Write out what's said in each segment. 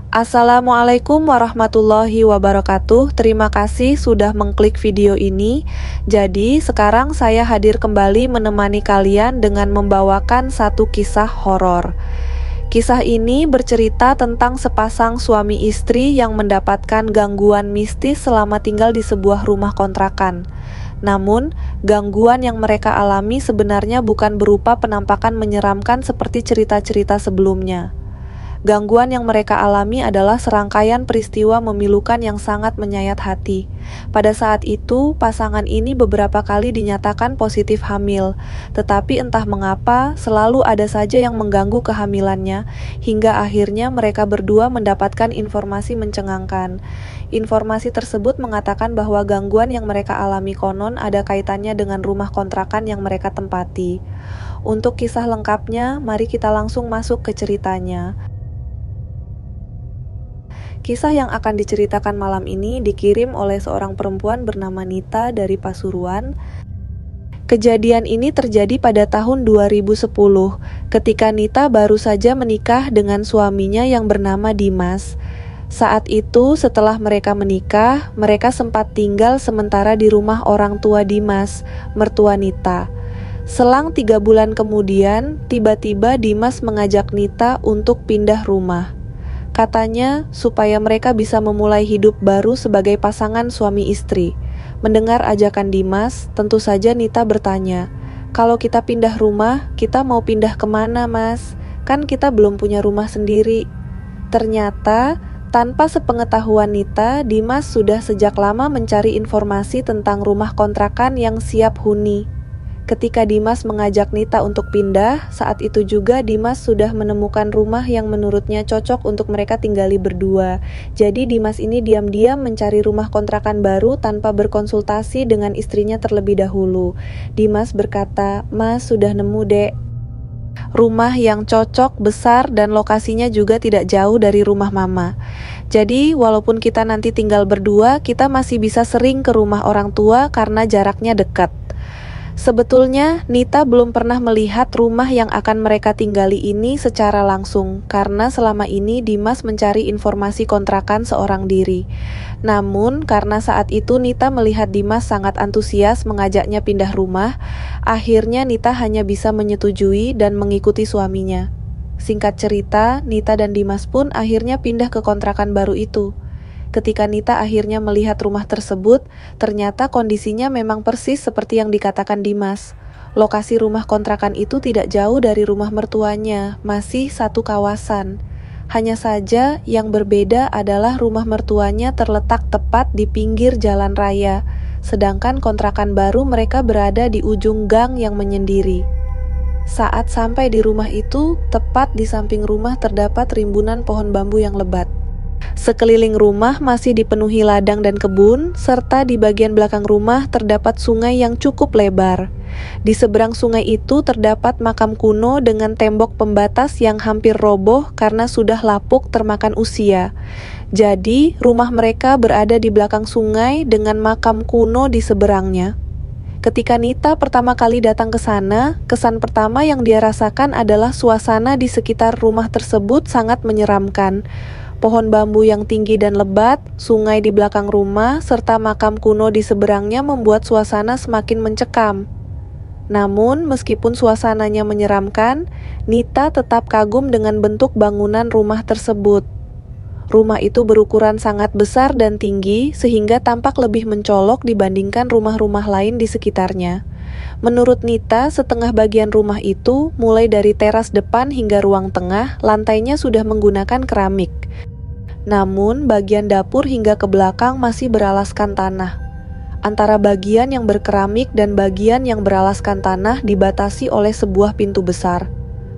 Assalamualaikum warahmatullahi wabarakatuh. Terima kasih sudah mengklik video ini. Jadi, sekarang saya hadir kembali menemani kalian dengan membawakan satu kisah horor. Kisah ini bercerita tentang sepasang suami istri yang mendapatkan gangguan mistis selama tinggal di sebuah rumah kontrakan. Namun, gangguan yang mereka alami sebenarnya bukan berupa penampakan menyeramkan seperti cerita-cerita sebelumnya. Gangguan yang mereka alami adalah serangkaian peristiwa memilukan yang sangat menyayat hati. Pada saat itu, pasangan ini beberapa kali dinyatakan positif hamil, tetapi entah mengapa selalu ada saja yang mengganggu kehamilannya, hingga akhirnya mereka berdua mendapatkan informasi mencengangkan. Informasi tersebut mengatakan bahwa gangguan yang mereka alami konon ada kaitannya dengan rumah kontrakan yang mereka tempati. Untuk kisah lengkapnya, mari kita langsung masuk ke ceritanya. Kisah yang akan diceritakan malam ini dikirim oleh seorang perempuan bernama Nita dari Pasuruan. Kejadian ini terjadi pada tahun 2010, ketika Nita baru saja menikah dengan suaminya yang bernama Dimas. Saat itu, setelah mereka menikah, mereka sempat tinggal sementara di rumah orang tua Dimas, mertua Nita. Selang 3 bulan kemudian, tiba-tiba Dimas mengajak Nita untuk pindah rumah. Katanya, supaya mereka bisa memulai hidup baru sebagai pasangan suami istri. Mendengar ajakan Dimas, tentu saja Nita bertanya, "Kalau kita pindah rumah, kita mau pindah kemana, Mas? Kan kita belum punya rumah sendiri." Ternyata, tanpa sepengetahuan Nita, Dimas sudah sejak lama mencari informasi tentang rumah kontrakan yang siap huni. Ketika Dimas mengajak Nita untuk pindah, saat itu juga Dimas sudah menemukan rumah yang menurutnya cocok untuk mereka tinggali berdua. Jadi Dimas ini diam-diam mencari rumah kontrakan baru tanpa berkonsultasi dengan istrinya terlebih dahulu. Dimas berkata, "Mas, sudah nemu, Dek. Rumah yang cocok, besar, dan lokasinya juga tidak jauh dari rumah Mama. Jadi walaupun kita nanti tinggal berdua, kita masih bisa sering ke rumah orang tua karena jaraknya dekat." Sebetulnya, Nita belum pernah melihat rumah yang akan mereka tinggali ini secara langsung, karena selama ini Dimas mencari informasi kontrakan seorang diri. Namun, karena saat itu Nita melihat Dimas sangat antusias mengajaknya pindah rumah, akhirnya Nita hanya bisa menyetujui dan mengikuti suaminya. Singkat cerita, Nita dan Dimas pun akhirnya pindah ke kontrakan baru itu. Ketika Nita akhirnya melihat rumah tersebut, ternyata kondisinya memang persis seperti yang dikatakan Dimas. Lokasi rumah kontrakan itu tidak jauh dari rumah mertuanya, masih satu kawasan. Hanya saja yang berbeda adalah rumah mertuanya terletak tepat di pinggir jalan raya, sedangkan kontrakan baru mereka berada di ujung gang yang menyendiri. Saat sampai di rumah itu, tepat di samping rumah terdapat rimbunan pohon bambu yang lebat. Sekeliling rumah masih dipenuhi ladang dan kebun, serta di bagian belakang rumah terdapat sungai yang cukup lebar. Di seberang sungai itu terdapat makam kuno dengan tembok pembatas yang hampir roboh karena sudah lapuk termakan usia. Jadi, rumah mereka berada di belakang sungai dengan makam kuno di seberangnya. Ketika Nita pertama kali datang ke sana, kesan pertama yang dia rasakan adalah suasana di sekitar rumah tersebut sangat menyeramkan. Pohon bambu yang tinggi dan lebat, sungai di belakang rumah, serta makam kuno di seberangnya membuat suasana semakin mencekam. Namun, meskipun suasananya menyeramkan, Nita tetap kagum dengan bentuk bangunan rumah tersebut. Rumah itu berukuran sangat besar dan tinggi, sehingga tampak lebih mencolok dibandingkan rumah-rumah lain di sekitarnya. Menurut Nita, setengah bagian rumah itu, mulai dari teras depan hingga ruang tengah, lantainya sudah menggunakan keramik. Namun, bagian dapur hingga ke belakang masih beralaskan tanah. Antara bagian yang berkeramik dan bagian yang beralaskan tanah dibatasi oleh sebuah pintu besar.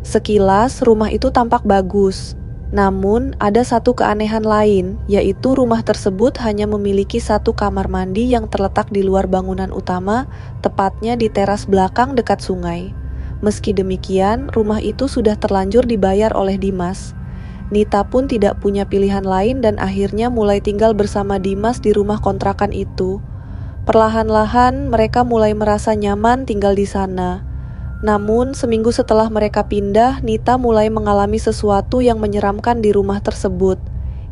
Sekilas, rumah itu tampak bagus. Namun, ada satu keanehan lain, yaitu rumah tersebut hanya memiliki satu kamar mandi yang terletak di luar bangunan utama, tepatnya di teras belakang dekat sungai. Meski demikian, rumah itu sudah terlanjur dibayar oleh Dimas. Nita pun tidak punya pilihan lain dan akhirnya mulai tinggal bersama Dimas di rumah kontrakan itu. Perlahan-lahan mereka mulai merasa nyaman tinggal di sana. Namun, seminggu setelah mereka pindah, Nita mulai mengalami sesuatu yang menyeramkan di rumah tersebut.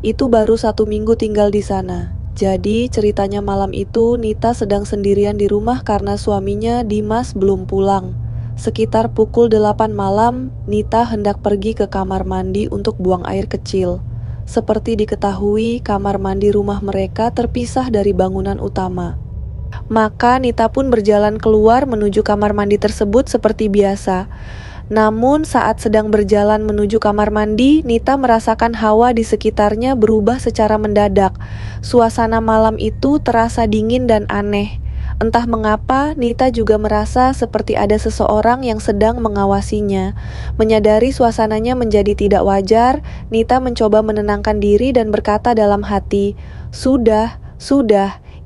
Itu baru 1 minggu tinggal di sana. Jadi ceritanya malam itu Nita sedang sendirian di rumah karena suaminya Dimas belum pulang. Sekitar pukul 8 malam, Nita hendak pergi ke kamar mandi untuk buang air kecil. Seperti diketahui, kamar mandi rumah mereka terpisah dari bangunan utama. Maka Nita pun berjalan keluar menuju kamar mandi tersebut seperti biasa. Namun saat sedang berjalan menuju kamar mandi, Nita merasakan hawa di sekitarnya berubah secara mendadak. Suasana malam itu terasa dingin dan aneh. Entah mengapa, Nita juga merasa seperti ada seseorang yang sedang mengawasinya. Menyadari suasananya menjadi tidak wajar, Nita mencoba menenangkan diri dan berkata dalam hati, sudah,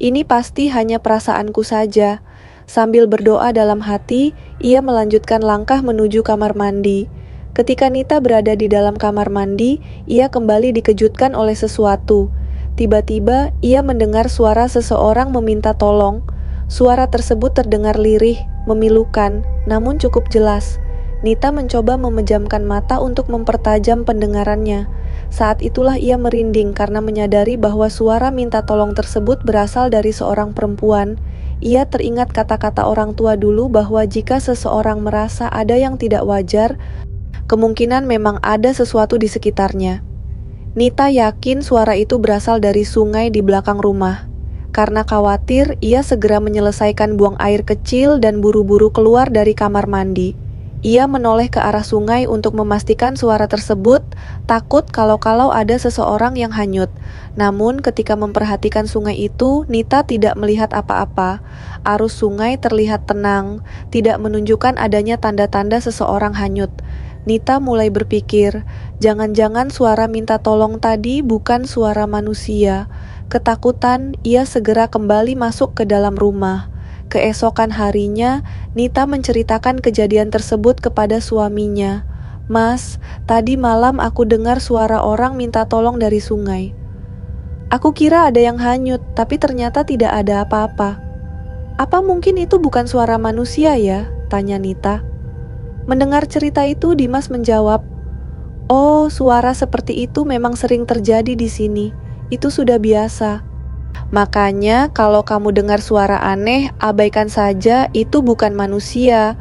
ini pasti hanya perasaanku saja." Sambil berdoa dalam hati, ia melanjutkan langkah menuju kamar mandi. Ketika Nita berada di dalam kamar mandi, ia kembali dikejutkan oleh sesuatu. Tiba-tiba, ia mendengar suara seseorang meminta tolong. Suara tersebut terdengar lirih, memilukan, namun cukup jelas. Nita mencoba memejamkan mata untuk mempertajam pendengarannya. Saat itulah ia merinding karena menyadari bahwa suara minta tolong tersebut berasal dari seorang perempuan. Ia teringat kata-kata orang tua dulu bahwa jika seseorang merasa ada yang tidak wajar, kemungkinan memang ada sesuatu di sekitarnya. Nita yakin suara itu berasal dari sungai di belakang rumah. Karena khawatir, ia segera menyelesaikan buang air kecil dan buru-buru keluar dari kamar mandi. Ia menoleh ke arah sungai untuk memastikan suara tersebut, takut kalau-kalau ada seseorang yang hanyut. Namun ketika memperhatikan sungai itu, Nita tidak melihat apa-apa. Arus sungai terlihat tenang, tidak menunjukkan adanya tanda-tanda seseorang hanyut. Nita mulai berpikir, jangan-jangan suara minta tolong tadi bukan suara manusia. Ketakutan, ia segera kembali masuk ke dalam rumah. Keesokan harinya, Nita menceritakan kejadian tersebut kepada suaminya. "Mas, tadi malam aku dengar suara orang minta tolong dari sungai. Aku kira ada yang hanyut, tapi ternyata tidak ada apa-apa." "Apa mungkin itu bukan suara manusia ya?" tanya Nita. Mendengar cerita itu, Dimas menjawab, "Oh, suara seperti itu memang sering terjadi di sini. Itu sudah biasa. Makanya kalau kamu dengar suara aneh, abaikan saja, itu bukan manusia."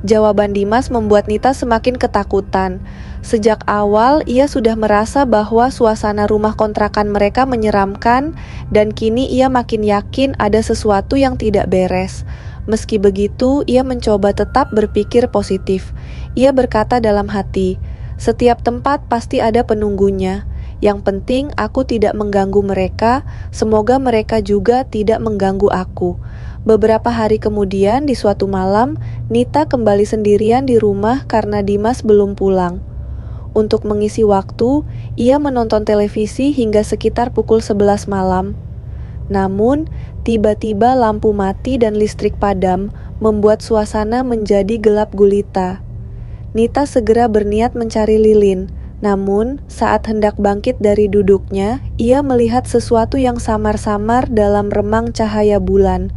Jawaban Dimas membuat Nita semakin ketakutan. Sejak awal, ia sudah merasa bahwa suasana rumah kontrakan mereka menyeramkan, dan kini ia makin yakin ada sesuatu yang tidak beres. Meski begitu, ia mencoba tetap berpikir positif. Ia berkata dalam hati, "Setiap tempat pasti ada penunggunya. Yang penting aku tidak mengganggu mereka, semoga mereka juga tidak mengganggu aku." Beberapa hari kemudian, di suatu malam, Nita kembali sendirian di rumah karena Dimas belum pulang. Untuk mengisi waktu, ia menonton televisi hingga sekitar pukul 11 malam. Namun, tiba-tiba lampu mati dan listrik padam, membuat suasana menjadi gelap gulita. Nita segera berniat mencari lilin. Namun, saat hendak bangkit dari duduknya, ia melihat sesuatu yang samar-samar dalam remang cahaya bulan.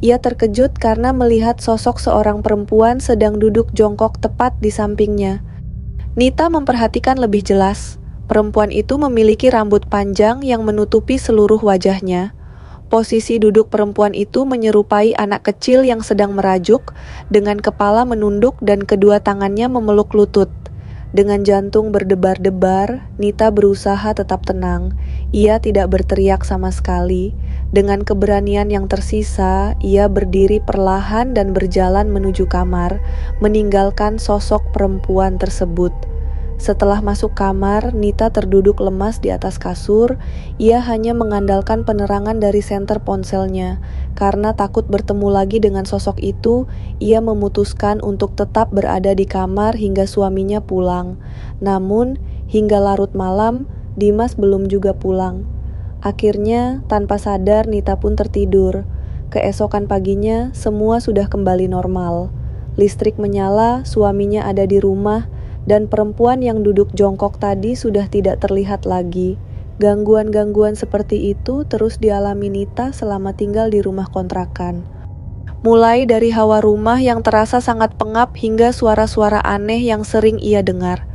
Ia terkejut karena melihat sosok seorang perempuan sedang duduk jongkok tepat di sampingnya. Nita memperhatikan lebih jelas. Perempuan itu memiliki rambut panjang yang menutupi seluruh wajahnya. Posisi duduk perempuan itu menyerupai anak kecil yang sedang merajuk, dengan kepala menunduk dan kedua tangannya memeluk lutut. Dengan jantung berdebar-debar, Nita berusaha tetap tenang. Ia tidak berteriak sama sekali. Dengan keberanian yang tersisa, ia berdiri perlahan dan berjalan menuju kamar, meninggalkan sosok perempuan tersebut. Setelah masuk kamar, Nita terduduk lemas di atas kasur. Ia hanya mengandalkan penerangan dari senter ponselnya. Karena takut bertemu lagi dengan sosok itu, ia memutuskan untuk tetap berada di kamar hingga suaminya pulang. Namun, hingga larut malam, Dimas belum juga pulang. Akhirnya, tanpa sadar, Nita pun tertidur. Keesokan paginya, semua sudah kembali normal. Listrik menyala, suaminya ada di rumah, dan perempuan yang duduk jongkok tadi sudah tidak terlihat lagi. Gangguan-gangguan seperti itu terus dialami Nita selama tinggal di rumah kontrakan. Mulai dari hawa rumah yang terasa sangat pengap hingga suara-suara aneh yang sering ia dengar.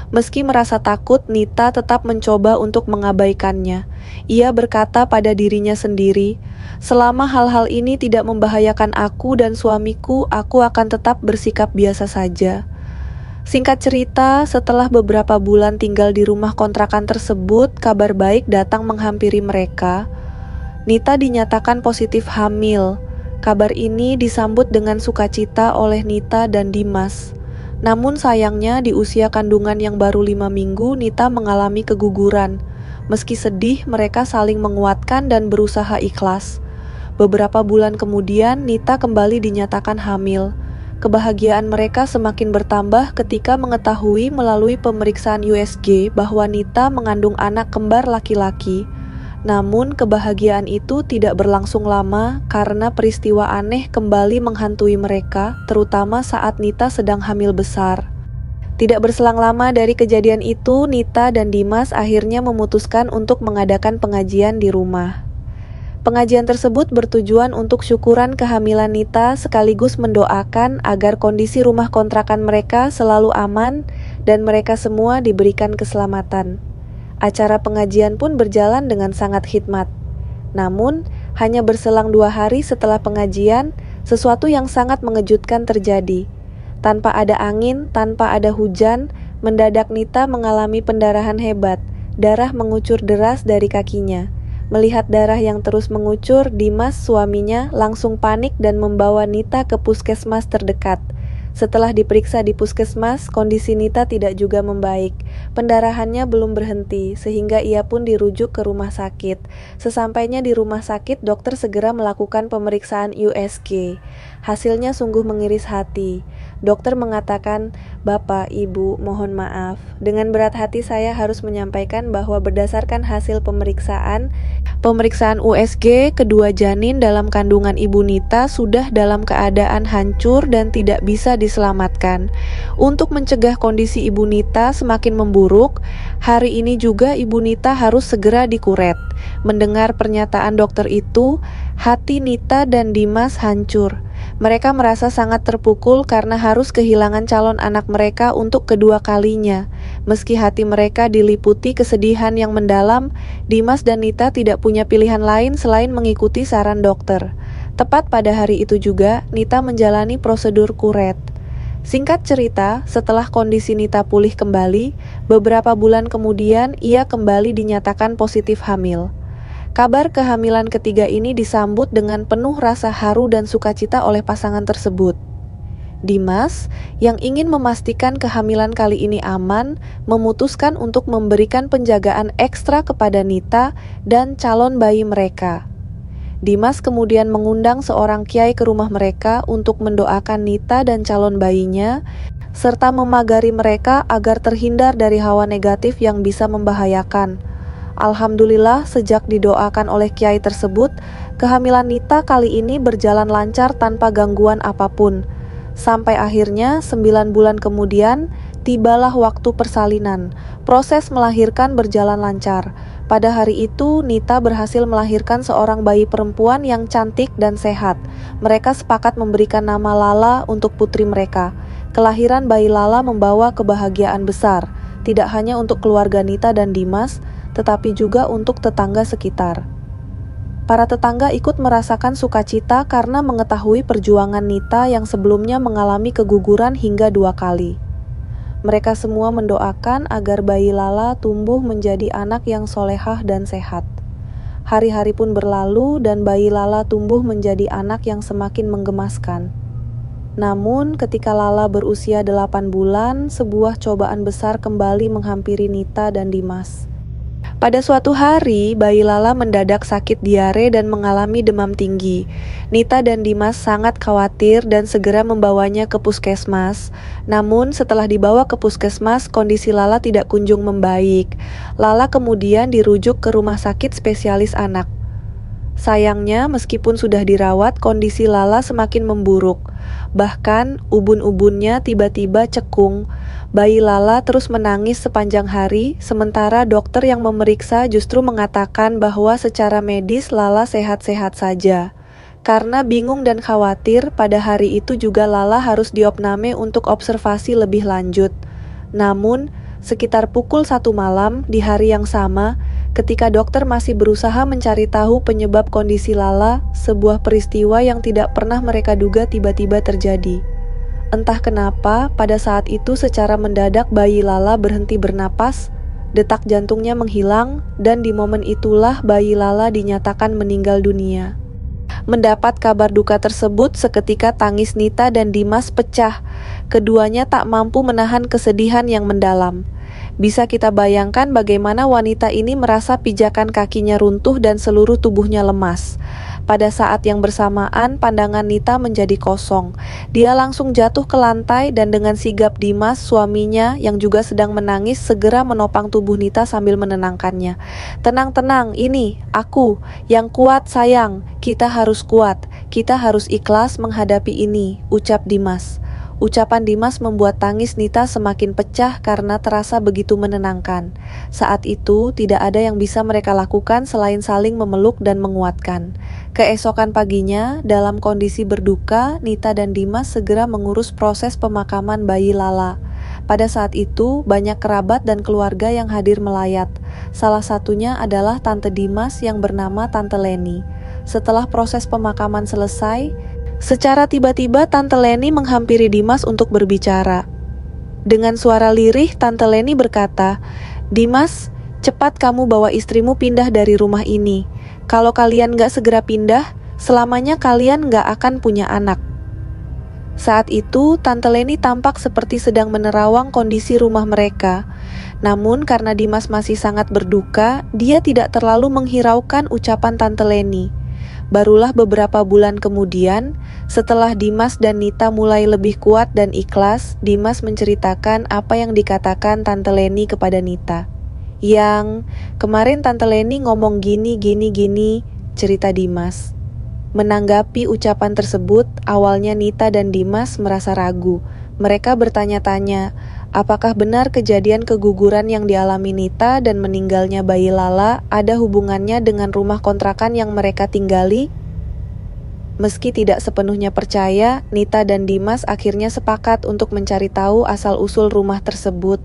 Meski merasa takut, Nita tetap mencoba untuk mengabaikannya. Ia berkata pada dirinya sendiri, "Selama hal-hal ini tidak membahayakan aku dan suamiku, aku akan tetap bersikap biasa saja." Singkat cerita, setelah beberapa bulan tinggal di rumah kontrakan tersebut, kabar baik datang menghampiri mereka. Nita dinyatakan positif hamil. Kabar ini disambut dengan sukacita oleh Nita dan Dimas. Namun sayangnya di usia kandungan yang baru 5 minggu, Nita mengalami keguguran. Meski sedih, mereka saling menguatkan dan berusaha ikhlas. Beberapa bulan kemudian, Nita kembali dinyatakan hamil. Kebahagiaan mereka semakin bertambah ketika mengetahui melalui pemeriksaan USG bahwa Nita mengandung anak kembar laki-laki. Namun kebahagiaan itu tidak berlangsung lama karena peristiwa aneh kembali menghantui mereka, terutama saat Nita sedang hamil besar. Tidak berselang lama dari kejadian itu, Nita dan Dimas akhirnya memutuskan untuk mengadakan pengajian di rumah. Pengajian tersebut bertujuan untuk syukuran kehamilan Nita sekaligus mendoakan agar kondisi rumah kontrakan mereka selalu aman dan mereka semua diberikan keselamatan. Acara pengajian pun berjalan dengan sangat khidmat. Namun, hanya berselang 2 hari setelah pengajian, sesuatu yang sangat mengejutkan terjadi. Tanpa ada angin, tanpa ada hujan, mendadak Nita mengalami pendarahan hebat. Darah mengucur deras dari kakinya. Melihat darah yang terus mengucur, Dimas, suaminya, langsung panik dan membawa Nita ke puskesmas terdekat. Setelah diperiksa di puskesmas, kondisi Nita tidak juga membaik. Pendarahannya belum berhenti, sehingga ia pun dirujuk ke rumah sakit. Sesampainya di rumah sakit, dokter segera melakukan pemeriksaan USG. Hasilnya sungguh mengiris hati. Dokter mengatakan, "Bapak, Ibu, mohon maaf. Dengan berat hati saya harus menyampaikan bahwa berdasarkan hasil pemeriksaan USG, kedua janin dalam kandungan Ibu Nita sudah dalam keadaan hancur dan tidak bisa diselamatkan. Untuk mencegah kondisi Ibu Nita semakin memburuk, hari ini juga Ibu Nita harus segera dikuret." Mendengar pernyataan dokter itu, hati Nita dan Dimas hancur. Mereka merasa sangat terpukul karena harus kehilangan calon anak mereka untuk kedua kalinya. Meski hati mereka diliputi kesedihan yang mendalam, Dimas dan Nita tidak punya pilihan lain selain mengikuti saran dokter. Tepat pada hari itu juga, Nita menjalani prosedur kuret. Singkat cerita, setelah kondisi Nita pulih kembali, beberapa bulan kemudian ia kembali dinyatakan positif hamil. Kabar kehamilan ketiga ini disambut dengan penuh rasa haru dan sukacita oleh pasangan tersebut. Dimas, yang ingin memastikan kehamilan kali ini aman, memutuskan untuk memberikan penjagaan ekstra kepada Nita dan calon bayi mereka. Dimas kemudian mengundang seorang kiai ke rumah mereka untuk mendoakan Nita dan calon bayinya, serta memagari mereka agar terhindar dari hawa negatif yang bisa membahayakan. Alhamdulillah, sejak didoakan oleh kiai tersebut, kehamilan Nita kali ini berjalan lancar tanpa gangguan apapun. Sampai akhirnya 9 bulan kemudian, tibalah waktu persalinan. Proses melahirkan berjalan lancar. Pada hari itu, Nita berhasil melahirkan seorang bayi perempuan yang cantik dan sehat. Mereka sepakat memberikan nama Lala untuk putri mereka. Kelahiran bayi Lala membawa kebahagiaan besar, tidak hanya untuk keluarga Nita dan Dimas, tetapi juga untuk tetangga sekitar. Para tetangga ikut merasakan sukacita karena mengetahui perjuangan Nita yang sebelumnya mengalami keguguran hingga 2 kali. Mereka semua mendoakan agar bayi Lala tumbuh menjadi anak yang solehah dan sehat. Hari-hari pun berlalu dan bayi Lala tumbuh menjadi anak yang semakin menggemaskan. Namun ketika Lala berusia 8 bulan, sebuah cobaan besar kembali menghampiri Nita dan Dimas. Pada suatu hari, bayi Lala mendadak sakit diare dan mengalami demam tinggi. Nita dan Dimas sangat khawatir dan segera membawanya ke puskesmas. Namun setelah dibawa ke puskesmas, kondisi Lala tidak kunjung membaik. Lala kemudian dirujuk ke rumah sakit spesialis anak. Sayangnya, meskipun sudah dirawat, kondisi Lala semakin memburuk. Bahkan, ubun-ubunnya tiba-tiba cekung. Bayi Lala terus menangis sepanjang hari, sementara dokter yang memeriksa justru mengatakan bahwa secara medis Lala sehat-sehat saja. Karena bingung dan khawatir, pada hari itu juga Lala harus diopname untuk observasi lebih lanjut. Namun, Sekitar pukul 1 malam di hari yang sama, ketika dokter masih berusaha mencari tahu penyebab kondisi Lala, sebuah peristiwa yang tidak pernah mereka duga tiba-tiba terjadi. Entah kenapa, pada saat itu secara mendadak bayi Lala berhenti bernapas, detak jantungnya menghilang, dan di momen itulah bayi Lala dinyatakan meninggal dunia. Mendapat kabar duka tersebut, seketika tangis Nita dan Dimas pecah. Keduanya tak mampu menahan kesedihan yang mendalam. Bisa kita bayangkan bagaimana wanita ini merasa pijakan kakinya runtuh dan seluruh tubuhnya lemas. Pada saat yang bersamaan, pandangan Nita menjadi kosong. Dia langsung jatuh ke lantai dan dengan sigap Dimas, suaminya yang juga sedang menangis, segera menopang tubuh Nita sambil menenangkannya. "Tenang-tenang, ini aku yang kuat sayang. Kita harus kuat, kita harus ikhlas menghadapi ini," ucap Dimas. Ucapan Dimas membuat tangis Nita semakin pecah karena terasa begitu menenangkan. Saat itu, tidak ada yang bisa mereka lakukan selain saling memeluk dan menguatkan. Keesokan paginya, dalam kondisi berduka, Nita dan Dimas segera mengurus proses pemakaman bayi Lala. Pada saat itu, banyak kerabat dan keluarga yang hadir melayat. Salah satunya adalah Tante Dimas yang bernama Tante Leni. Setelah proses pemakaman selesai, secara tiba-tiba Tante Leni menghampiri Dimas untuk berbicara. Dengan suara lirih, Tante Leni berkata, "Dimas, cepat kamu bawa istrimu pindah dari rumah ini. Kalau kalian gak segera pindah, selamanya kalian gak akan punya anak." Saat itu, Tante Leni tampak seperti sedang menerawang kondisi rumah mereka. Namun karena Dimas masih sangat berduka, dia tidak terlalu menghiraukan ucapan Tante Leni. Barulah beberapa bulan kemudian, setelah Dimas dan Nita mulai lebih kuat dan ikhlas, Dimas menceritakan apa yang dikatakan Tante Leni kepada Nita. "Yang kemarin Tante Leni ngomong gini, cerita Dimas. Menanggapi ucapan tersebut, awalnya Nita dan Dimas merasa ragu. Mereka bertanya-tanya, apakah benar kejadian keguguran yang dialami Nita dan meninggalnya bayi Lala ada hubungannya dengan rumah kontrakan yang mereka tinggali? Meski tidak sepenuhnya percaya, Nita dan Dimas akhirnya sepakat untuk mencari tahu asal-usul rumah tersebut.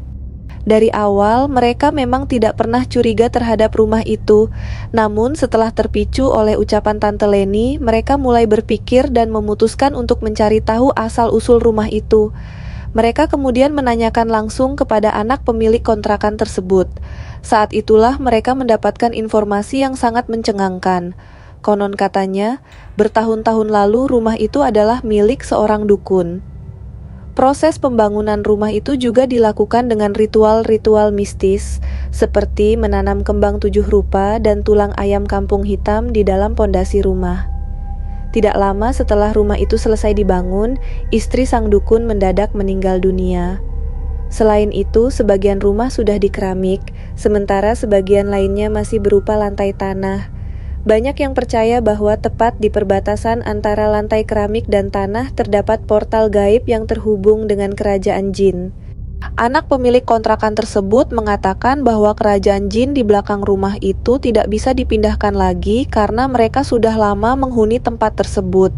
Dari awal, mereka memang tidak pernah curiga terhadap rumah itu. Namun setelah terpicu oleh ucapan Tante Leni, mereka mulai berpikir dan memutuskan untuk mencari tahu asal-usul rumah itu. Mereka kemudian menanyakan langsung kepada anak pemilik kontrakan tersebut. Saat itulah mereka mendapatkan informasi yang sangat mencengangkan. Konon katanya, bertahun-tahun lalu rumah itu adalah milik seorang dukun. Proses pembangunan rumah itu juga dilakukan dengan ritual-ritual mistis, seperti menanam kembang 7 rupa dan tulang ayam kampung hitam di dalam pondasi rumah. Tidak lama setelah rumah itu selesai dibangun, istri sang dukun mendadak meninggal dunia. Selain itu, sebagian rumah sudah dikeramik, sementara sebagian lainnya masih berupa lantai tanah. Banyak yang percaya bahwa tepat di perbatasan antara lantai keramik dan tanah terdapat portal gaib yang terhubung dengan kerajaan jin. Anak pemilik kontrakan tersebut mengatakan bahwa kerajaan jin di belakang rumah itu tidak bisa dipindahkan lagi karena mereka sudah lama menghuni tempat tersebut.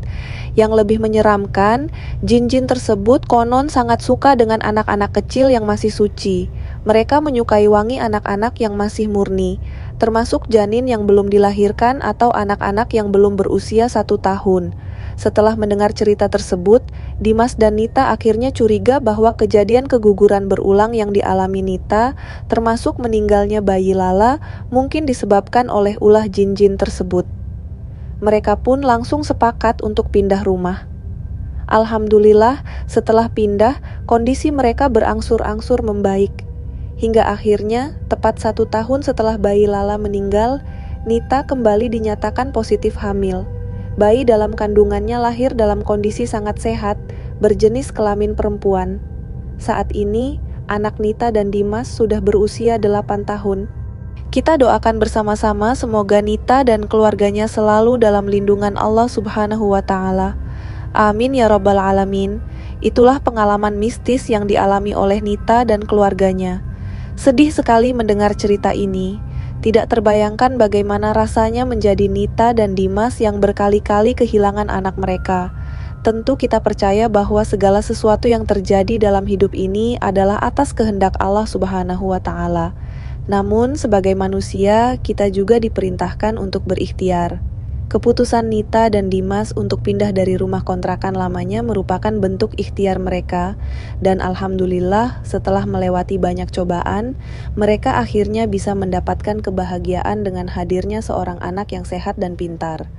Yang lebih menyeramkan, jin-jin tersebut konon sangat suka dengan anak-anak kecil yang masih suci. Mereka menyukai wangi anak-anak yang masih murni, termasuk janin yang belum dilahirkan atau anak-anak yang belum berusia 1 tahun. Setelah mendengar cerita tersebut, Dimas dan Nita akhirnya curiga bahwa kejadian keguguran berulang yang dialami Nita, termasuk meninggalnya bayi Lala, mungkin disebabkan oleh ulah jin-jin tersebut. Mereka pun langsung sepakat untuk pindah rumah. Alhamdulillah, setelah pindah, kondisi mereka berangsur-angsur membaik. Hingga akhirnya, tepat 1 tahun setelah bayi Lala meninggal, Nita kembali dinyatakan positif hamil. Bayi dalam kandungannya lahir dalam kondisi sangat sehat, berjenis kelamin perempuan. Saat ini, anak Nita dan Dimas sudah berusia 8 tahun. Kita doakan bersama-sama semoga Nita dan keluarganya selalu dalam lindungan Allah Subhanahu wa Ta'ala. Amin ya Rabbal Alamin. Itulah pengalaman mistis yang dialami oleh Nita dan keluarganya. Sedih sekali mendengar cerita ini. Tidak terbayangkan bagaimana rasanya menjadi Nita dan Dimas yang berkali-kali kehilangan anak mereka. Tentu kita percaya bahwa segala sesuatu yang terjadi dalam hidup ini adalah atas kehendak Allah Subhanahu wa Ta'ala. Namun, sebagai manusia, kita juga diperintahkan untuk berikhtiar. Keputusan Nita dan Dimas untuk pindah dari rumah kontrakan lamanya merupakan bentuk ikhtiar mereka, dan alhamdulillah, setelah melewati banyak cobaan, mereka akhirnya bisa mendapatkan kebahagiaan dengan hadirnya seorang anak yang sehat dan pintar.